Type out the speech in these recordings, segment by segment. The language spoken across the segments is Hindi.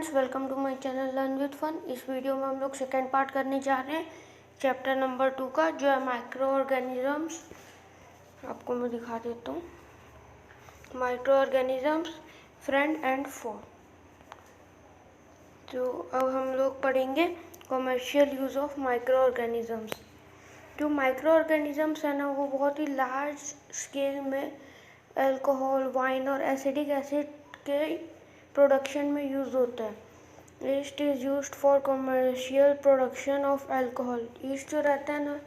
Friends, welcome to my channel learn with fun. इस वीडियो में हम लोग सेकेंड पार्ट करने जा रहे हैं चैप्टर नंबर 2 का, जो है माइक्रो ऑर्गेनिजम्स। आपको मैं दिखा देता हूँ। माइक्रो ऑर्गेनिजम्स, फ्रेंड एंड फो। तो अब हम लोग पढ़ेंगे commercial use of micro organisms. जो माइक्रो ऑर्गेनिजम्स है ना, वो बहुत ही लार्ज स्केल में अल्कोहल, वाइन और एसिडिक एसिड के प्रोडक्शन में यूज़ होता है। East is used for commercial production of alcohol. East जो रहता है ना,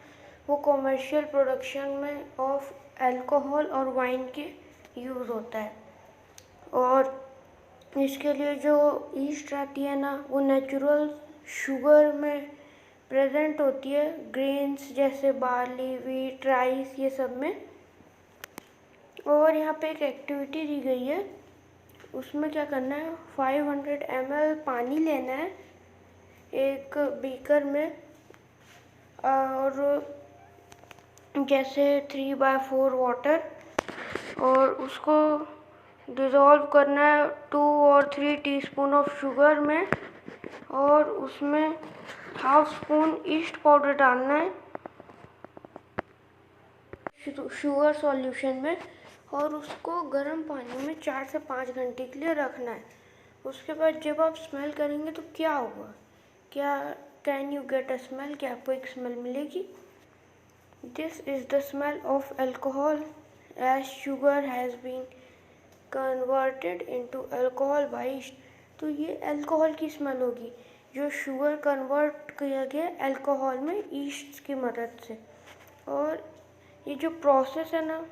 वो कमर्शियल प्रोडक्शन में ऑफ अल्कोहल और वाइन के यूज़ होता है। और इसके लिए जो ईस्ट रहती है ना, वो नेचुरल शुगर में प्रेजेंट होती है, ग्रेन्स जैसे बार्ली, व्हीट, राइस, ये सब में। और यहाँ पे एक एक्टिविटी दी गई है, उसमें क्या करना है, 500 ml पानी लेना है एक बीकर में, और जैसे 3/4 वाटर, और उसको डिज़ोल्व करना है 2 और 3 टीस्पून ऑफ शुगर में, और उसमें 1/2 स्पून ईस्ट पाउडर डालना है शुगर सॉल्यूशन में, और उसको गर्म पानी में 4 से 5 घंटे के लिए रखना है। उसके बाद जब आप स्मेल करेंगे तो क्या होगा, क्या can you get a smell, क्या आपको एक स्मेल मिलेगी? This is the smell of alcohol as sugar has been converted into alcohol by yeast. तो ये अल्कोहल की स्मेल होगी, जो शुगर कन्वर्ट किया गया अल्कोहल में ईस्ट की मदद से। और ये जो प्रोसेस है ना,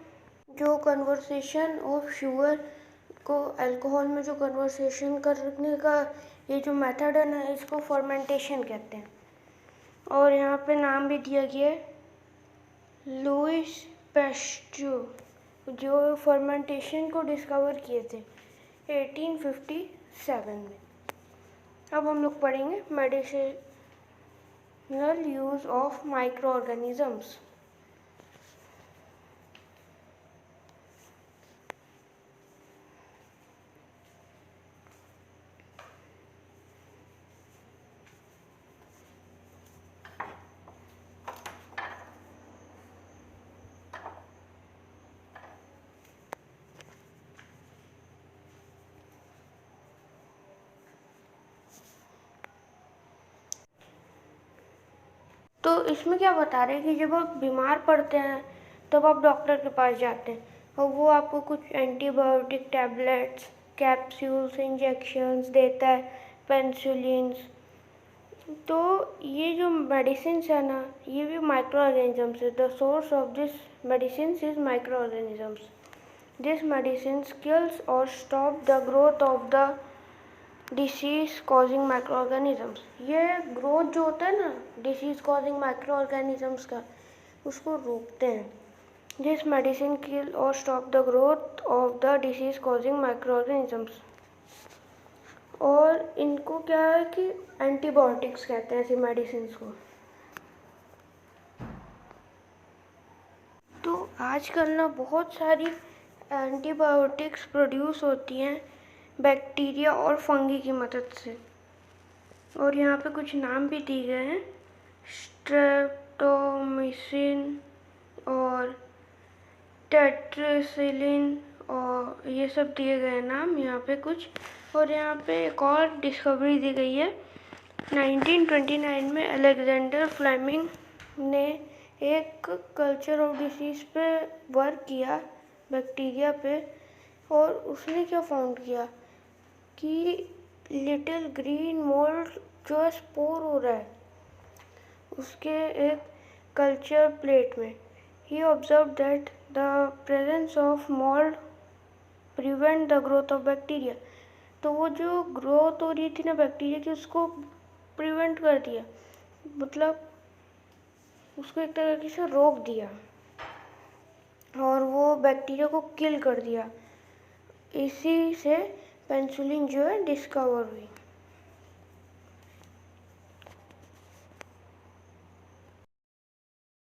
जो कन्वर्सेशन ऑफ शुगर को अल्कोहल में जो कन्वर्सेशन करने का ये जो मेथड है ना, इसको फर्मेंटेशन कहते हैं। और यहाँ पे नाम भी दिया गया है लुइस पैस्चर, जो फर्मेंटेशन को डिस्कवर किए थे 1857 में। अब हम लोग पढ़ेंगे medicinal use of micro organisms. तो इसमें क्या बता रहे हैं कि जब आप बीमार पड़ते हैं तब आप डॉक्टर के पास जाते हैं, और वो आपको कुछ एंटीबायोटिक टैबलेट्स, कैप्सूल्स, इंजेक्शंस देता है, पेनिसिलिन्स। तो ये जो मेडिसिन है ना, ये भी माइक्रो ऑर्गेनिजम्स है। The source of this medicine is micro organisms. This medicine kills और stop the growth of the disease causing micro organisms. ये ग्रोथ जो होता है ना डिसीज कॉजिंग माइक्रो ऑर्गेनिजम्स का, उसको रोकते हैं। दिस मेडिसिन किल और stop the growth of the disease causing micro organisms. और इनको क्या है कि एंटीबायोटिक्स कहते हैं ऐसी मेडिसिन को। तो आजकल ना बहुत सारी एंटीबायोटिक्स प्रोड्यूस होती हैं बैक्टीरिया और फंगी की मदद से। और यहाँ पे कुछ नाम भी दिए गए हैं, स्ट्रेप्टोमाइसिन और टेट्रासाइक्लिन, और ये सब दिए गए नाम यहाँ पे कुछ। और यहाँ पे एक और डिस्कवरी दी गई है, 1929 में अलेक्जेंडर फ्लेमिंग ने एक कल्चर ऑफ डिसीज पे वर्क किया, बैक्टीरिया पे। और उसने क्या फाउंड किया कि लिटिल ग्रीन मोल्ड जो है स्पोर हो रहा है उसके एक कल्चर प्लेट में। He observe that the presence of mould prevent the growth of bacteria. तो वो जो ग्रोथ हो रही थी ना बैक्टीरिया की, उसको प्रिवेंट कर दिया, मतलब उसको एक तरीके से रोक दिया, और वो बैक्टीरिया को किल कर दिया। इसी से पेनिसिलिन जो है डिस्कवर हुई।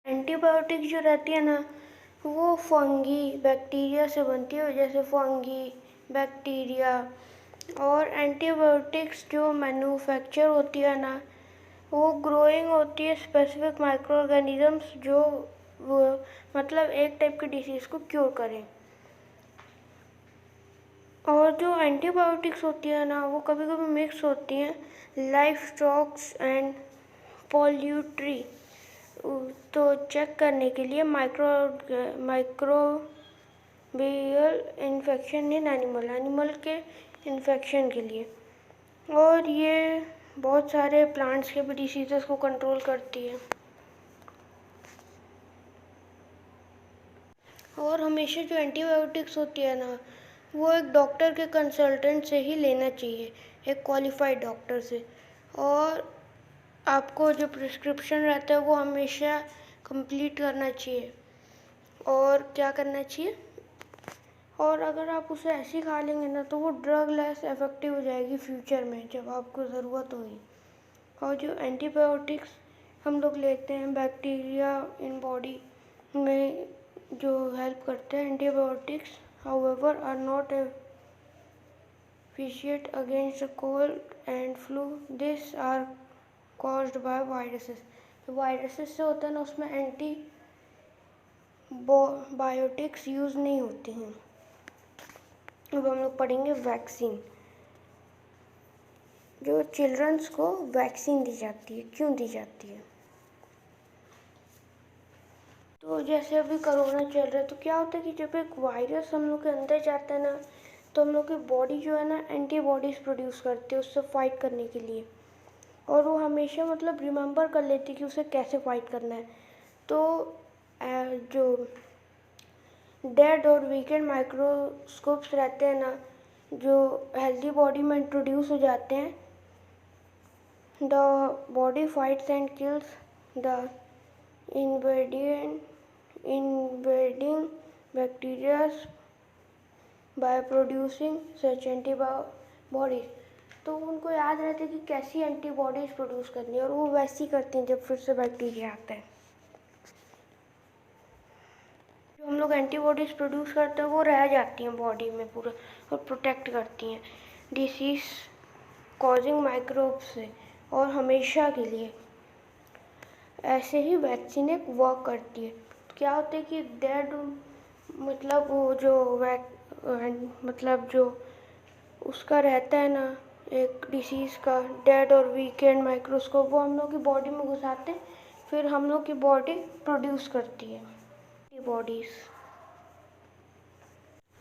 एंटीबायोटिक जो रहती है ना, वो फंगी बैक्टीरिया से बनती है, जैसे फंगी, बैक्टीरिया, और एंटीबायोटिक्स जो मैन्युफैक्चर होती है ना, वो ग्रोइंग होती है स्पेसिफिक माइक्रो ऑर्गेनिजम्स जो वो मतलब एक टाइप की डिसीज़ को क्योर करें। और जो एंटीबायोटिक्स होती है ना, वो कभी कभी मिक्स होती हैं लाइफ स्टॉक्स एंड पोल्यूट्री, तो चेक करने के लिए माइक्रोबियल इन्फेक्शन इन एनिमल के इन्फेक्शन के लिए। और ये बहुत सारे प्लांट्स के भी डिसीज़ेस को कंट्रोल करती है। और हमेशा जो एंटीबायोटिक्स होती है ना, वो एक डॉक्टर के कंसल्टेंट से ही लेना चाहिए, एक क्वालिफाइड डॉक्टर से। और आपको जो प्रिस्क्रिप्शन रहता है वो हमेशा कंप्लीट करना चाहिए। और क्या करना चाहिए, और अगर आप उसे ऐसे ही खा लेंगे ना, तो वो ड्रग लेस इफेक्टिव हो जाएगी फ्यूचर में जब आपको ज़रूरत होगी। और जो एंटीबायोटिक्स हम लोग लेते हैं बैक्टीरिया इन बॉडी में जो हेल्प करते हैं, antibiotics however are not efficient against cold and flu. These are caused by viruses. जो वायरसेस से होता है ना, उसमें एंटीबायोटिक्स यूज़ नहीं होते हैं। अब हम लोग पढ़ेंगे वैक्सीन। जो चिल्ड्रंस को वैक्सीन दी जाती है, क्यों दी जाती है? तो जैसे अभी कोरोना चल रहा है, तो क्या होता है कि जब एक वायरस हम लोग के अंदर जाता है ना, तो हम लोग की बॉडी जो है ना एंटीबॉडीज़ प्रोड्यूस करती है उससे फाइट करने के लिए। और वो हमेशा मतलब रिमेंबर कर लेती है कि उसे कैसे फाइट करना है। तो जो डेड और वीकेंड माइक्रोस्कोप्स रहते हैं ना, जो हेल्दी बॉडी में इंट्रोड्यूस हो जाते हैं, the body fights and kills the invading bacteria by producing such antibodies। तो उनको याद रहता है कि कैसी एंटीबॉडीज़ प्रोड्यूस करनी है, और वो वैसी करते हैं जब फिर से बैक्टीरिया आता है। जो हम लोग एंटीबॉडीज़ प्रोड्यूस करते हैं वो रह जाती हैं बॉडी में पूरा, और प्रोटेक्ट करती हैं डिसीज़ कॉजिंग माइक्रोब से, और हमेशा के लिए। ऐसे ही वैक्सीन एक वर्क करती है। तो क्या होता है कि डेड मतलब वो जो मतलब जो उसका रहता है ना एक डिसीज़ का डेड और वीकेंड माइक्रोस्कोप, वो हम लोग की बॉडी में घुसाते हैं, फिर हम लोग की बॉडी प्रोड्यूस करती है एंटीबॉडीज़।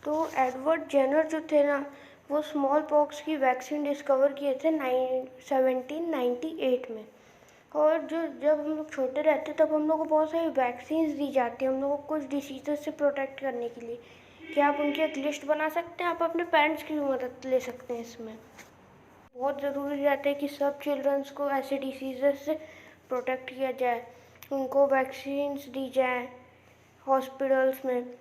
तो एडवर्ड जेनर जो थे ना, वो स्मॉल पॉक्स की वैक्सीन डिस्कवर किए थे 1798 में। और जब हम लोग छोटे रहते तब हम लोग को बहुत सारी वैक्सीन्स दी जाती हैं हम लोग को कुछ डिसीज़ से प्रोटेक्ट करने के लिए। क्या आप उनकी एक लिस्ट बना सकते हैं? आप अपने पेरेंट्स की भी मदद ले सकते हैं इसमें। बहुत ज़रूरी रहता है कि सब चिल्ड्रंस को ऐसे डिसीज़ से प्रोटेक्ट किया जाए, उनको वैक्सीन्स दी जाए हॉस्पिटल्स में।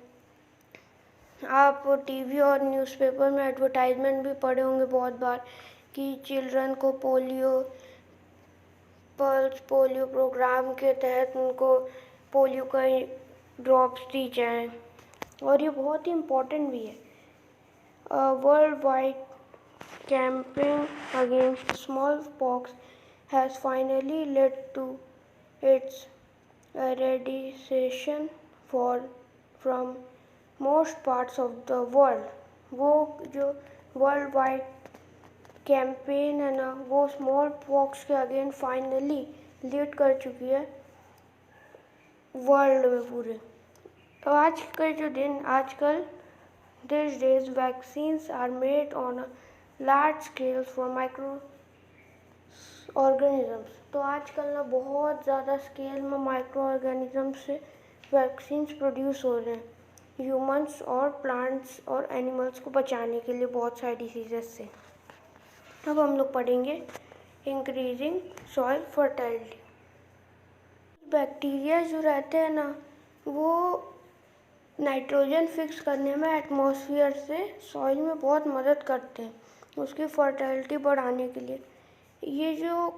आप टीवी और न्यूज़पेपर में एडवर्टाइजमेंट भी पढ़े होंगे बहुत बार कि चिल्ड्रन को पल्स पोलियो प्रोग्राम के तहत उनको पोलियो का ड्रॉप्स दी जाएं। और ये बहुत ही इम्पोर्टेंट भी है। Worldwide campaign against smallpox has finally led to its eradication from most parts of the world. वो जो वर्ल्ड वाइड कैंपेन है ना, वो स्मॉल पॉक्स के अगेंस्ट फाइनली लीड कर चुकी है वर्ल्ड में पूरे। तो आजकल this days vaccines are made on a large scale for microorganisms. तो आजकल ना बहुत ज़्यादा स्केल में माइक्रो ऑर्गेनिजम्स से वैक्सीन्स प्रोड्यूस हो रहे हैं ह्यूमंस और प्लांट्स और एनिमल्स को बचाने के लिए बहुत सारे डिसीजेस से। अब हम लोग पढ़ेंगे इंक्रीजिंग सॉइल फर्टिलिटी। बैक्टीरिया जो रहते हैं ना, वो नाइट्रोजन फिक्स करने में एटमॉस्फेयर से सॉइल में बहुत मदद करते हैं उसकी फर्टिलिटी बढ़ाने के लिए। ये जो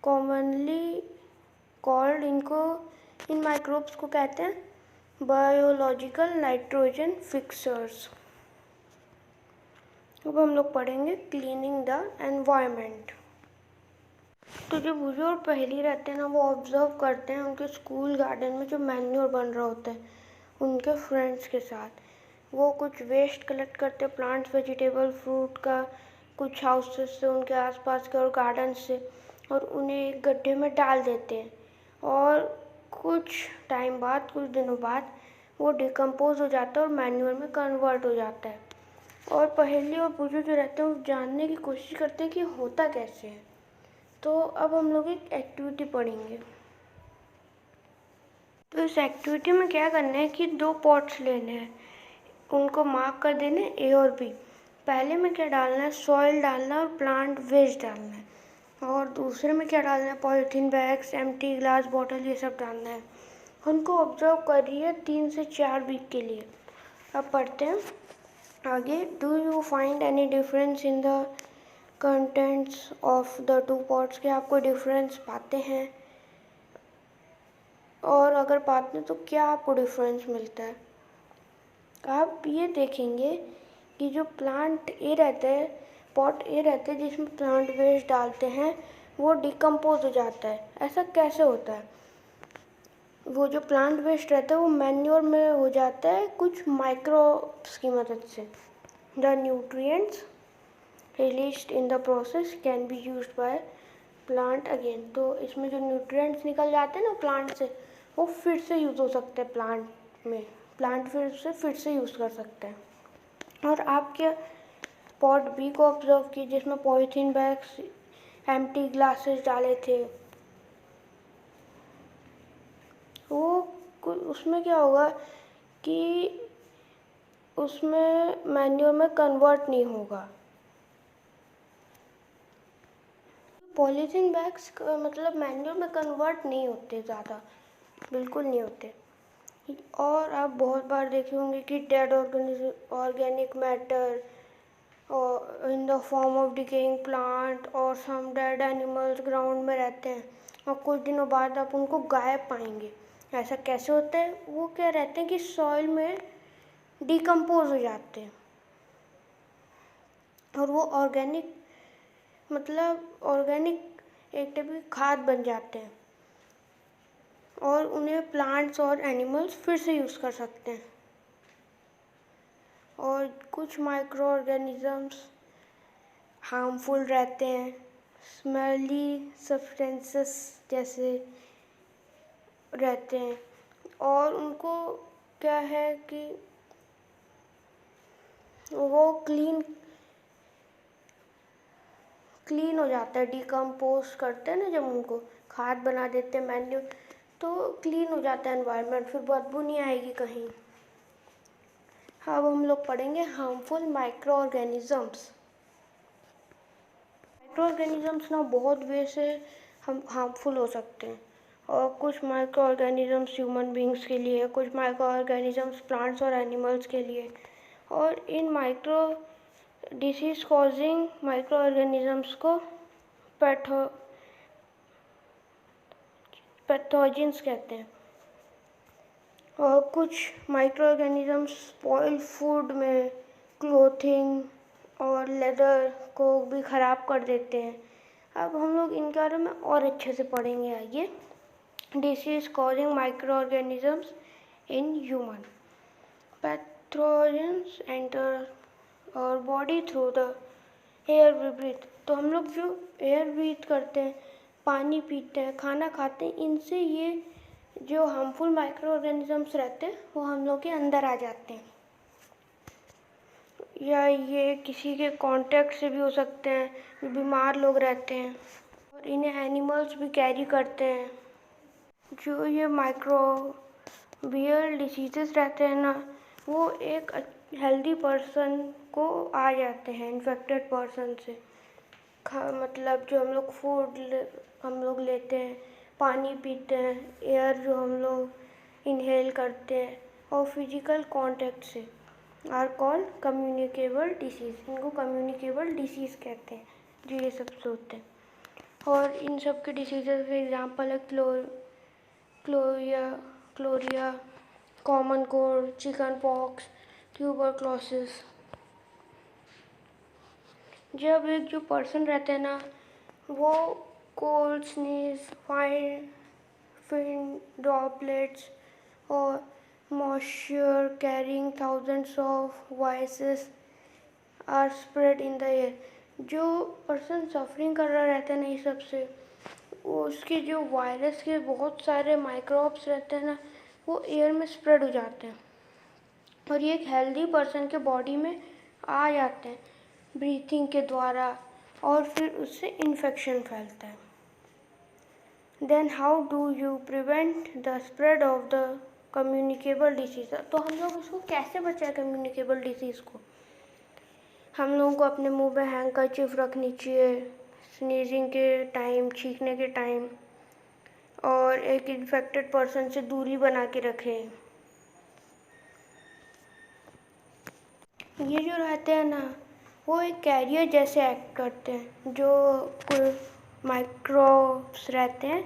कॉमनली कॉल्ड इन माइक्रोब्स को कहते हैं बायोलॉजिकल नाइट्रोजन फिक्सर्स। अब हम लोग पढ़ेंगे क्लीनिंग द एनवायरनमेंट। तो जो बुजुर्ग पहले रहते हैं ना, वो ऑब्जर्व करते हैं उनके स्कूल गार्डन में जो मैन्योर बन रहा होता है उनके फ्रेंड्स के साथ। वो कुछ वेस्ट कलेक्ट करते हैं, प्लांट्स, वेजिटेबल, फ्रूट का, कुछ हाउसेस से, उनके आसपास के और गार्डन से, और उन्हें एक गड्ढे में डाल देते हैं। और कुछ टाइम बाद, कुछ दिनों बाद वो डिकम्पोज हो जाता है और मैन्योर में कन्वर्ट हो जाता है। और पहेली और बुजुर्ग जो रहते हैं वो जानने की कोशिश करते हैं कि होता कैसे है। तो अब हम लोग एक एक्टिविटी पढ़ेंगे। तो इस एक्टिविटी में क्या करना है कि 2 पॉट्स लेने हैं, उनको मार्क कर देना है ए और बी। पहले में क्या डालना है, सॉइल डालना है और प्लांट वेस्ट डालना है। और दूसरे में क्या डालना है, polythene bags, empty glass bottle, ये सब डालना है। उनको ऑब्जर्व कर रही है 3 से 4 वीक के लिए। अब पढ़ते हैं आगे। Do you find any difference in the contents of the 2 pots? के आप कोई डिफरेंस पाते हैं? और अगर पाते हैं तो क्या आपको डिफरेंस मिलता है? आप ये देखेंगे कि जो प्लांट ए रहता है, पॉट ए रहता है जिसमें प्लांट वेस्ट डालते हैं, वो डिकम्पोज हो जाता है। ऐसा कैसे होता है? वो जो प्लांट वेस्ट रहता है वो मैन्योर में हो जाता है कुछ माइक्रोब्स की मदद से। The nutrients released in the process can be used by plant again. तो इसमें जो न्यूट्रिएंट्स निकल जाते हैं ना प्लांट से, वो फिर से यूज़ हो सकते हैं प्लांट में। प्लांट फिर से यूज़ कर सकते हैं। और आप क्या पॉट बी को ऑब्जर्व किए जिसमें पॉलीथीन बैग्स, एम्प्टी ग्लासेस डाले थे। वो उसमें क्या होगा कि उसमें मैन्योर में कन्वर्ट नहीं होगा। पॉलीथीन बैग्स मतलब मैन्योर में कन्वर्ट नहीं होते, ज़्यादा बिल्कुल नहीं होते। और आप बहुत बार देखे होंगे कि डेड ऑर्गेनिक मैटर और in the form of decaying plant और सम डेड एनिमल्स ग्राउंड में रहते हैं, और कुछ दिनों बाद आप उनको गायब पाएंगे। ऐसा कैसे होता है? वो क्या रहते हैं कि सॉइल में डिकम्पोज हो जाते हैं, और वो ऑर्गेनिक एक टाइप की खाद बन जाते हैं, और उन्हें प्लांट्स और एनिमल्स फिर से यूज़ कर सकते हैं। और कुछ माइक्रो ऑर्गेनिजम्स हार्मफुल रहते हैं, स्मेली सब्सटेंसेस जैसे रहते हैं, और उनको क्या है कि वो क्लीन हो जाता है। डिकम्पोज करते हैं ना जब उनको, खाद बना देते हैं मैन्योर, तो क्लीन हो जाता है एनवायरनमेंट, फिर बदबू नहीं आएगी कहीं। अब हम लोग पढ़ेंगे harmful micro organisms. Micro organisms ना बहुत वे से हम हार्मफुल हो सकते हैं, और कुछ माइक्रो ऑर्गेनिजम्स ह्यूमन बींग्स के लिए, कुछ माइक्रो ऑर्गेनिजम्स प्लांट्स और एनिमल्स के लिए। और इन micro disease causing micro organisms को पैथोजेंस कहते हैं। और कुछ माइक्रो ऑर्गेनिजम्स स्पॉइल फूड में क्लोथिंग और लेदर को भी ख़राब कर देते हैं। अब हम लोग इनके बारे में और अच्छे से पढ़ेंगे आइए। Disease causing micro organisms in human. Pathogens enter our body through the air we breathe. तो हम लोग जो एयर ब्रीथ करते हैं, पानी पीते हैं, खाना खाते हैं, इनसे ये जो हार्मफुल माइक्रो ऑर्गेनिजम्स रहते हैं वो हम लोग के अंदर आ जाते हैं। या ये किसी के कांटेक्ट से भी हो सकते हैं, जो बीमार लोग रहते हैं, और इन्हें एनिमल्स भी कैरी करते हैं। जो ये माइक्रोबियल डिसीजेस रहते हैं ना, वो एक हेल्दी पर्सन को आ जाते हैं इन्फेक्टेड पर्सन से। मतलब जो हम लोग लेते हैं, पानी पीते हैं, एयर जो हम लोग इनहेल करते हैं, और फिजिकल कांटेक्ट से आर कॉल्ड कम्युनिकेबल डिसीज़। इनको कम्युनिकेबल डिसीज़ कहते हैं जो ये सब से होते हैं। और इन सब के डिसीज़ के एग्जांपल है cholera, common cold, chicken pox, tuberculosis. जब एक जो पर्सन रहते हैं ना, वो cold, sneeze, fine fin droplets और moisture carrying thousands of viruses are spread in the air. जो पर्सन सफरिंग कर रहा रहता है ना, ये सबसे उसके जो वायरस के बहुत सारे माइक्रोब्स रहते हैं ना, वो एयर में स्प्रेड हो जाते हैं और ये एक हेल्दी पर्सन के बॉडी में आ जाते हैं ब्रीथिंग के द्वारा, और फिर उससे इन्फेक्शन फैलता है। Then how do you prevent the spread of the communicable disease. तो हम लोग उसको कैसे बचाएं कम्युनिकेबल डिसीज़ को? हम लोगों को अपने मुंह में हैंकरचीफ रखनी चाहिए स्नीजिंग के टाइम, छींकने के टाइम, और एक इन्फेक्टेड पर्सन से दूरी बना के रखें। ये जो रहते हैं ना, वो एक कैरियर जैसे एक्ट करते हैं। जो कोई माइक्रोब्स रहते हैं,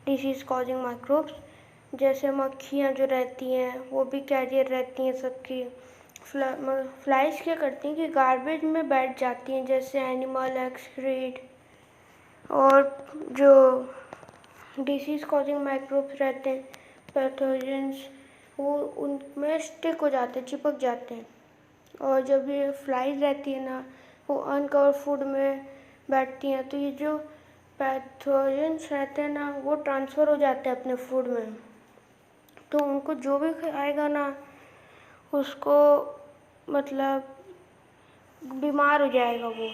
डिसीज़ कॉजिंग माइक्रोब्स, जैसे मक्खियाँ जो रहती हैं, वो भी कैरियर रहती हैं सबकी। फ्लाइज क्या करती हैं कि गार्बेज में बैठ जाती हैं, जैसे एनिमल एक्सक्रीट, और जो डिसीज़ कॉजिंग माइक्रोब्स रहते हैं, पैथोजेंस, वो उनमें स्टिक हो जाते हैं, चिपक जाते हैं। और जब ये फ्लाइज रहती है ना, वो अनकवर फूड में बैठती हैं, तो ये जो पैथोजेंस रहते हैं ना, वो ट्रांसफ़र हो जाते हैं अपने फूड में। तो उनको जो भी खाएगा ना, उसको मतलब बीमार हो जाएगा वो।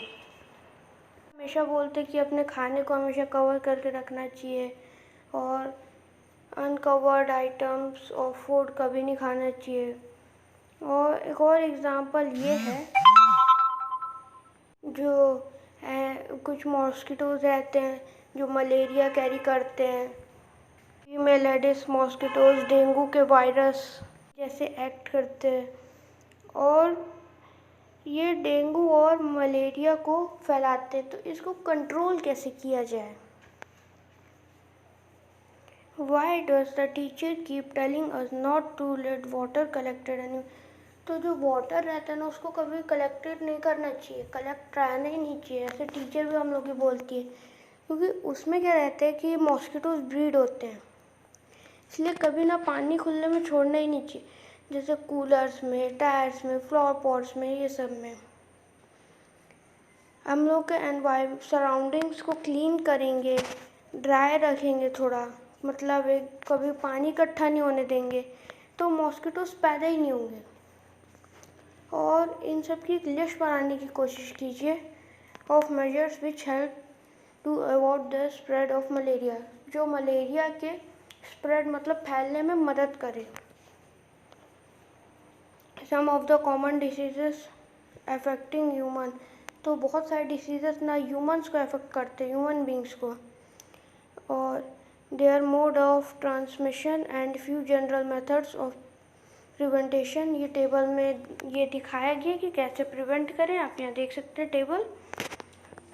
हमेशा बोलते कि अपने खाने को हमेशा कवर करके रखना चाहिए, और अनकवर्ड आइटम्स और फूड कभी नहीं खाना चाहिए। और एक और एग्ज़ाम्पल ये है, जो कुछ मॉस्किटोज़ रहते हैं जो मलेरिया कैरी करते हैं। फीमेल एडिस मॉस्किटोज़ डेंगू के वायरस जैसे एक्ट करते हैं, और ये डेंगू और मलेरिया को फैलाते हैं। तो इसको कंट्रोल कैसे किया जाए? Why does the teacher keep telling us not to let water collected anywhere? तो जो वाटर रहता है ना, उसको कभी कलेक्टेड नहीं करना चाहिए, कलेक्ट कराना ही नहीं चाहिए, ऐसे टीचर भी हम लोग की बोलती है। क्योंकि उसमें क्या रहता है कि मॉस्किटोज़ ब्रीड होते हैं, इसलिए कभी ना पानी खुले में छोड़ना ही नहीं चाहिए, जैसे कूलर्स में, टायर्स में, फ्लावर पॉट्स में, ये सब में। हम लोग के सराउंडिंग्स को क्लीन करेंगे, ड्राई रखेंगे थोड़ा, मतलब एक कभी पानी इकट्ठा नहीं होने देंगे, तो मॉस्किटोज़ पैदा ही नहीं होंगे। और इन सब की एक लिस्ट बनाने की कोशिश कीजिए of measures which help to avoid the spread of malaria, जो मलेरिया के स्प्रेड मतलब फैलने में मदद करे। Some of the common diseases affecting human, तो बहुत सारे डिसीजेस ना ह्यूमन्स को अफेक्ट करते हैं, ह्यूमन बींग्स को, और their mode of transmission and few general methods of preventation. ये टेबल में ये दिखाया गया कि कैसे प्रिवेंट करें, आप यहाँ देख सकते हैं टेबल।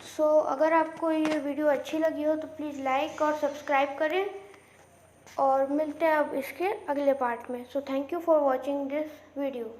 सो अगर आपको ये वीडियो अच्छी लगी हो तो प्लीज़ लाइक और सब्सक्राइब करें, और मिलते हैं अब इसके अगले पार्ट में। So thank you for watching this video.